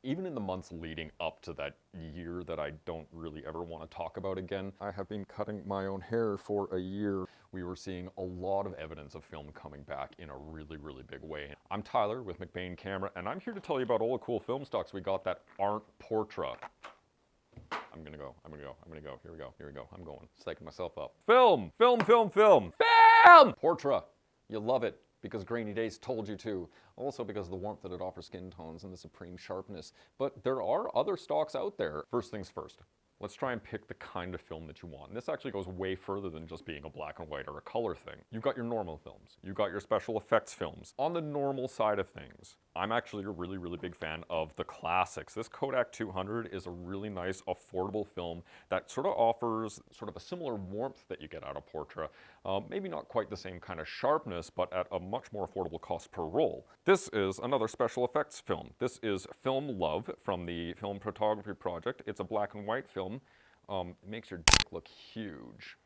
Even in the months leading up to that year that I don't really ever want to talk about again, I have been cutting my own hair for a year. We were seeing a lot of evidence of film coming back in a really, really big way. I'm Tyler with McBain Camera, and I'm here to tell you about all the cool film stocks we got that aren't Portra. I'm gonna go. Here we go. I'm going. Psyching myself up. Film! Portra! You love it because Grainy Days told you to. Also because of the warmth that it offers skin tones and the supreme sharpness. But there are other stocks out there. First things first. Let's try and pick the kind of film that you want. And this actually goes way further than just being a black and white or a color thing. You've got your normal films. You've got your special effects films. On the normal side of things, I'm actually a really, really big fan of the classics. This Kodak 200 is a really nice, affordable film that sort of offers sort of a similar warmth that you get out of Portra. Maybe not quite the same kind of sharpness, but at a much more affordable cost per roll. This is another special effects film. This is Film Love from the Film Photography Project. It's a black and white film. It makes your dick look huge.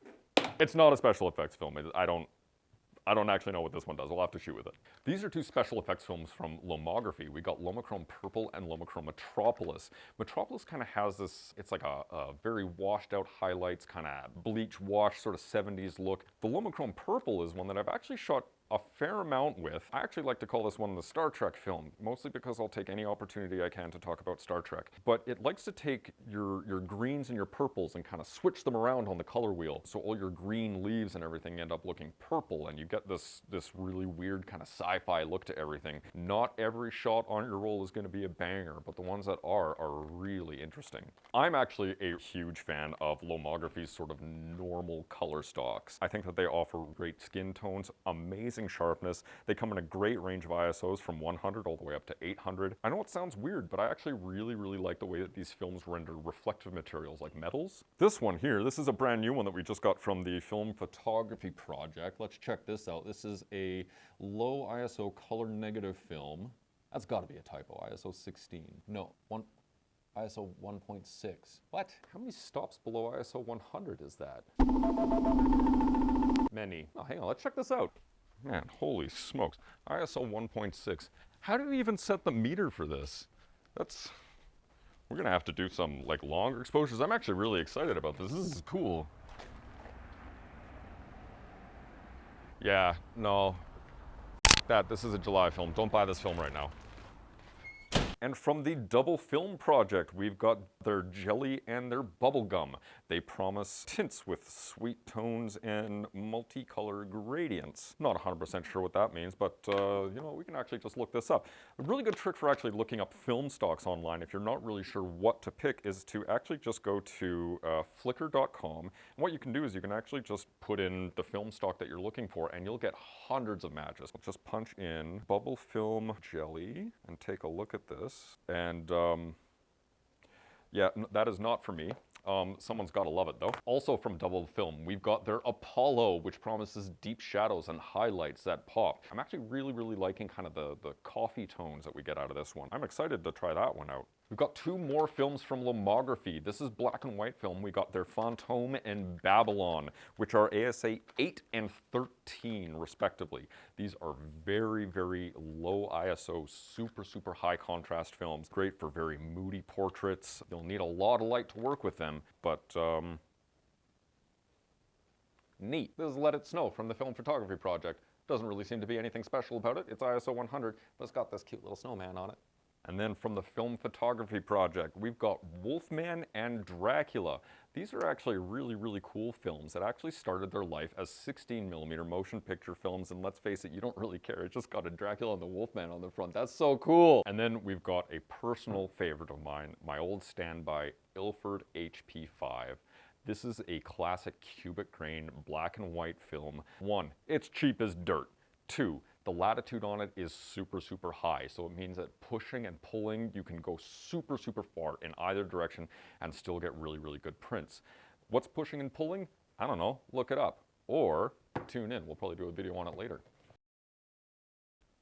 It's not a special effects film. I don't actually know what this one does. I'll have to shoot with it. These are two special effects films from Lomography. We got Lomochrome Purple and Lomochrome Metropolis. Metropolis kind of has this, it's like a very washed out highlights, kind of bleach wash, sort of 70s look. The Lomochrome Purple is one that I've actually shot a fair amount with. I actually like to call this one the Star Trek film, mostly because I'll take any opportunity I can to talk about Star Trek. But it likes to take your greens and your purples and kind of switch them around on the color wheel. So all your green leaves and everything end up looking purple, and you get this really weird kind of sci-fi look to everything. Not every shot on your roll is going to be a banger, but the ones that are really interesting. I'm actually a huge fan of Lomography's sort of normal color stocks. I think that they offer great skin tones, amazing sharpness. They come in a great range of ISOs from 100 all the way up to 800. I know it sounds weird, but I actually really like the way that these films render reflective materials like metals. This one here, this is a brand new one that we just got from the Film Photography Project. Let's check this out. This is a low ISO color negative film. That's got to be a typo. ISO 16. No, ISO 1.6. What? How many stops below ISO 100 is that? Many. Oh, hang on, let's check this out. Man, holy smokes. ISO 1.6. How did we even set the meter for this? We're gonna have to do some like longer exposures. I'm actually really excited about this. This is cool. Yeah, no. This is a July film. Don't buy this film right now. And from the Double Film Project, we've got their jelly and their bubble gum. They promise tints with sweet tones and multicolor gradients. Not 100% sure what that means, but you know, we can actually just look this up. A really good trick for actually looking up film stocks online if you're not really sure what to pick is to actually just go to flickr.com. And what you can do is you can actually just put in the film stock that you're looking for and you'll get hundreds of matches. Just punch in bubble film jelly and take a look at this. And yeah, that is not for me. Someone's got to love it though. Also from Double Film, we've got their Apollo, which promises deep shadows and highlights that pop. I'm actually really liking kind of the coffee tones that we get out of this one. I'm excited to try that one out. We've got two more films from Lomography. This is black and white film. We got their Fantôme and Babylon, which are ASA 8 and 13 respectively. These are very low ISO, super high contrast films. Great for very moody portraits. You'll need a lot of light to work with them, but neat. This is Let It Snow from the Film Photography Project. Doesn't really seem to be anything special about it. It's ISO 100, but it's got this cute little snowman on it. And then from the Film Photography Project, we've got Wolfman and Dracula. These are actually really cool films that actually started their life as 16mm motion picture films, and let's face it, you don't really care. It just got a Dracula and the Wolfman on the front. That's so cool! And then we've got a personal favorite of mine, my old standby, Ilford HP5. This is a classic cubic grain black and white film. 1, it's cheap as dirt. 2, the latitude on it is super high, so it means that pushing and pulling, you can go super far in either direction and still get really good prints. What's pushing and pulling? I don't know, look it up. Or tune in, we'll probably do a video on it later.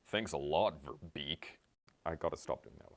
Thanks a lot, Verbeek. I gotta stop doing that.